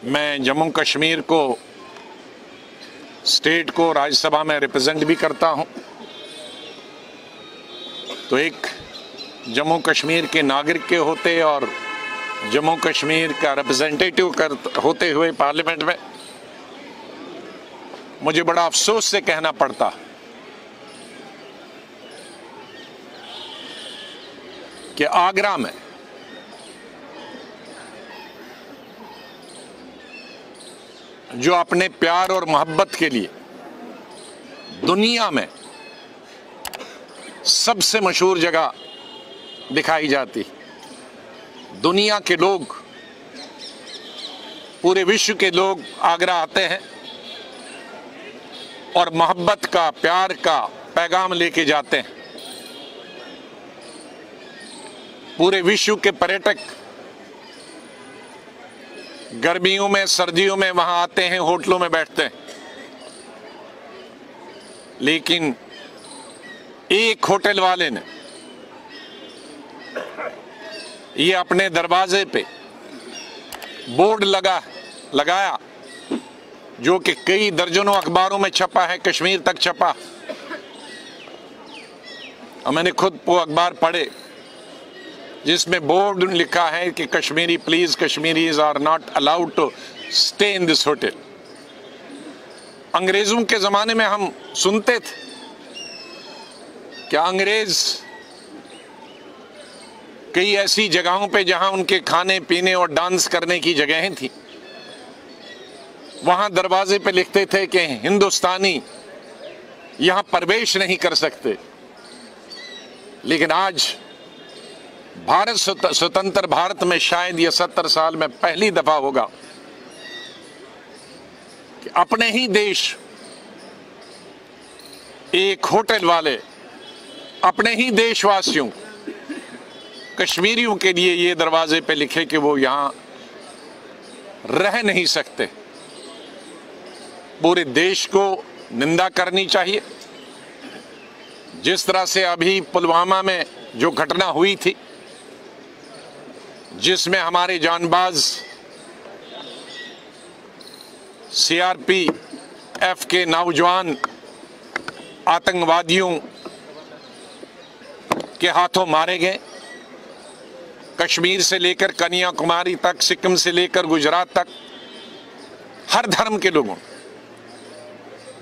मैं जम्मू कश्मीर को, स्टेट को राज्यसभा में रिप्रेजेंट भी करता हूं, तो एक जम्मू कश्मीर के नागरिक के होते और जम्मू कश्मीर का रिप्रेजेंटेटिव होते हुए पार्लियामेंट में मुझे बड़ा अफसोस से कहना पड़ता कि आगरा में जो अपने प्यार और मोहब्बत के लिए दुनिया में सबसे मशहूर जगह दिखाई जाती, दुनिया के लोग, पूरे विश्व के लोग आगरा आते हैं और मोहब्बत का, प्यार का पैगाम लेके जाते हैं। पूरे विश्व के पर्यटक गर्मियों में, सर्दियों में वहां आते हैं, होटलों में बैठते हैं, लेकिन एक होटल वाले ने ये अपने दरवाजे पे बोर्ड लगाया जो कि कई दर्जनों अखबारों में छपा है, कश्मीर तक छपा, और मैंने खुद वो अखबार पढ़े जिसमें बोर्ड लिखा है कि Kashmiri please, Kashmiris are not allowed to stay in this hotel. अंग्रेजों के जमाने में हम सुनते थे कि अंग्रेज कई ऐसी जगहों पे जहां उनके खाने पीने और डांस करने की जगहें थी, वहां दरवाजे पे लिखते थे कि हिंदुस्तानी यहां प्रवेश नहीं कर सकते। लेकिन आज भारत, स्वतंत्र भारत में शायद ये 70 साल में पहली दफा होगा कि अपने ही देश एक होटल वाले अपने ही देशवासियों, कश्मीरियों के लिए ये दरवाजे पे लिखे कि वो यहां रह नहीं सकते। पूरे देश को निंदा करनी चाहिए। जिस तरह से अभी पुलवामा में जो घटना हुई थी, जिसमें हमारे जानबाज सीआरपीएफ के नौजवान आतंकवादियों के हाथों मारे गए, कश्मीर से लेकर कन्याकुमारी तक, सिक्किम से लेकर गुजरात तक, हर धर्म के लोगों,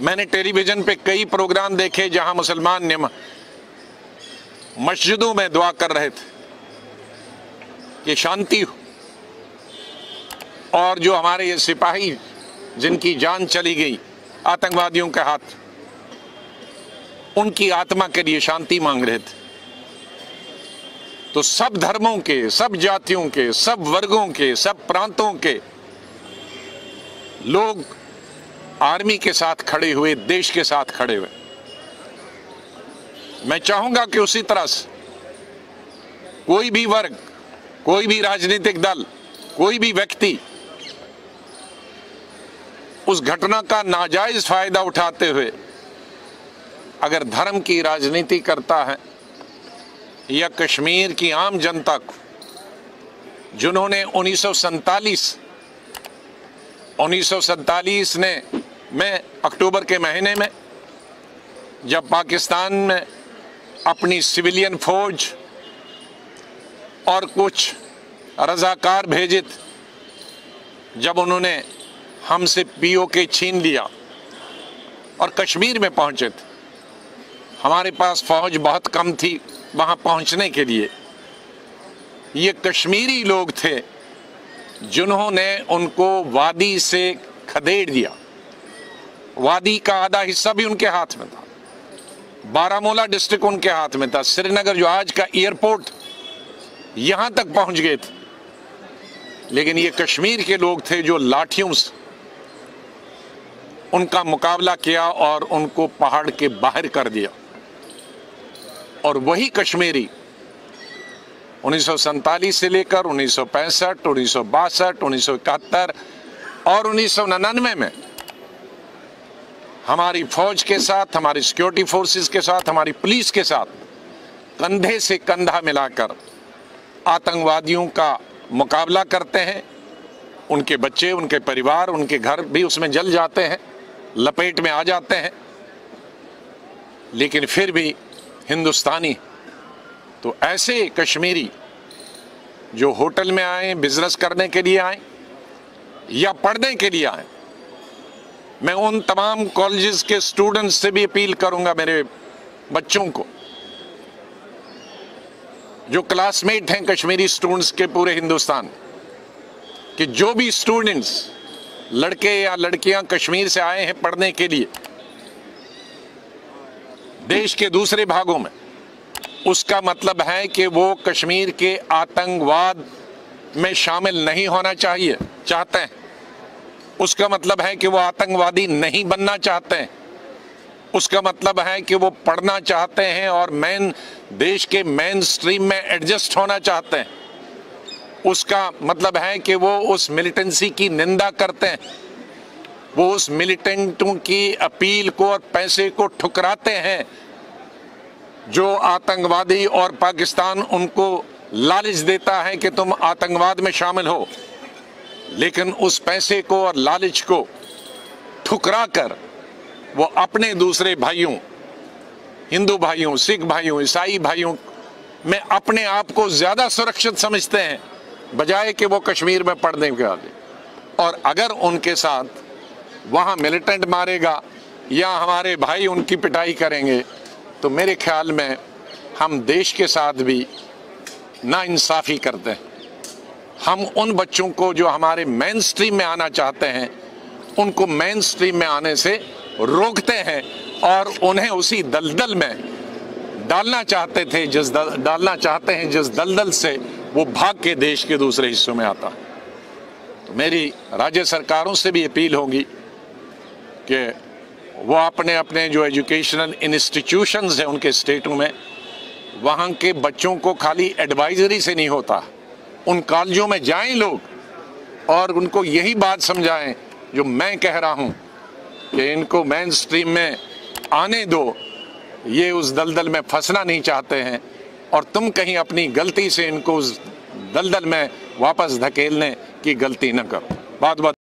मैंने टेलीविजन पे कई प्रोग्राम देखे जहां मुसलमान ने मस्जिदों में दुआ कर रहे थे कि शांति हो, और जो हमारे ये सिपाही जिनकी जान चली गई आतंकवादियों के हाथ, उनकी आत्मा के लिए शांति मांग रहे थे। तो सब धर्मों के, सब जातियों के, सब वर्गों के, सब प्रांतों के लोग आर्मी के साथ खड़े हुए, देश के साथ खड़े हुए। मैं चाहूंगा कि उसी तरह से कोई भी वर्ग, कोई भी राजनीतिक दल, कोई भी व्यक्ति उस घटना का नाजायज फायदा उठाते हुए अगर धर्म की राजनीति करता है या कश्मीर की आम जनता को, जिन्होंने 1947 में अक्टूबर के महीने में जब पाकिस्तान में अपनी सिविलियन फौज और कुछ रजाकार भेजे थे, जब उन्होंने हमसे पीओके छीन लिया और कश्मीर में पहुंचे थे, हमारे पास फौज बहुत कम थी वहां पहुंचने के लिए। ये कश्मीरी लोग थे जिन्होंने उनको वादी से खदेड़ दिया। वादी का आधा हिस्सा भी उनके हाथ में था, बारामूला डिस्ट्रिक्ट उनके हाथ में था, श्रीनगर जो आज का एयरपोर्ट, यहां तक पहुंच गए थे। लेकिन ये कश्मीर के लोग थे जो लाठियों से उनका मुकाबला किया और उनको पहाड़ के बाहर कर दिया। और वही कश्मीरी 1947 से लेकर 1965, 1962, 1971 और 1999 में हमारी फौज के साथ, हमारी सिक्योरिटी फोर्सेस के साथ, हमारी पुलिस के साथ कंधे से कंधा मिलाकर आतंकवादियों का मुकाबला करते हैं, उनके बच्चे, उनके परिवार, उनके घर भी उसमें जल जाते हैं, लपेट में आ जाते हैं। लेकिन फिर भी हिंदुस्तानी तो ऐसे कश्मीरी जो होटल में आए, बिजनेस करने के लिए आए या पढ़ने के लिए आए, मैं उन तमाम कॉलेजेस के स्टूडेंट्स से भी अपील करूंगा, मेरे बच्चों को जो क्लासमेट हैं कश्मीरी स्टूडेंट्स के पूरे हिंदुस्तान, कि जो भी स्टूडेंट्स, लड़के या लड़कियां कश्मीर से आए हैं पढ़ने के लिए देश के दूसरे भागों में, उसका मतलब है कि वो कश्मीर के आतंकवाद में शामिल नहीं होना चाहते हैं। उसका मतलब है कि वो आतंकवादी नहीं बनना चाहते हैं। उसका मतलब है कि वो पढ़ना चाहते हैं और देश के मेन स्ट्रीम में एडजस्ट होना चाहते हैं। उसका मतलब है कि वो उस मिलिटेंसी की निंदा करते हैं, वो उस मिलिटेंटों की अपील को और पैसे को ठुकराते हैं जो आतंकवादी और पाकिस्तान उनको लालच देता है कि तुम आतंकवाद में शामिल हो। लेकिन उस पैसे को और लालच को ठुकरा कर वो अपने दूसरे भाइयों, हिंदू भाइयों, सिख भाइयों, ईसाई भाइयों में अपने आप को ज्यादा सुरक्षित समझते हैं बजाय कि वो कश्मीर में पढ़ने के आगे। और अगर उनके साथ वहाँ मिलिटेंट मारेगा या हमारे भाई उनकी पिटाई करेंगे तो मेरे ख्याल में हम देश के साथ भी नाइंसाफ़ी करते हैं। हम उन बच्चों को जो हमारे मेन स्ट्रीम में आना चाहते हैं उनको मेन स्ट्रीम में आने से रोकते हैं और उन्हें उसी दलदल में डालना चाहते हैं जिस दलदल से वो भाग के देश के दूसरे हिस्सों में आता। तो मेरी राज्य सरकारों से भी अपील होगी कि वो अपने अपने जो एजुकेशनल इंस्टीट्यूशंस हैं उनके स्टेटों में, वहाँ के बच्चों को खाली एडवाइजरी से नहीं होता, उन कॉलेजों में जाएं लोग और उनको यही बात समझाएं जो मैं कह रहा हूँ कि इनको मेन स्ट्रीम में आने दो, ये उस दलदल में फंसना नहीं चाहते हैं और तुम कहीं अपनी गलती से इनको उस दलदल में वापस धकेलने की गलती न करो। बात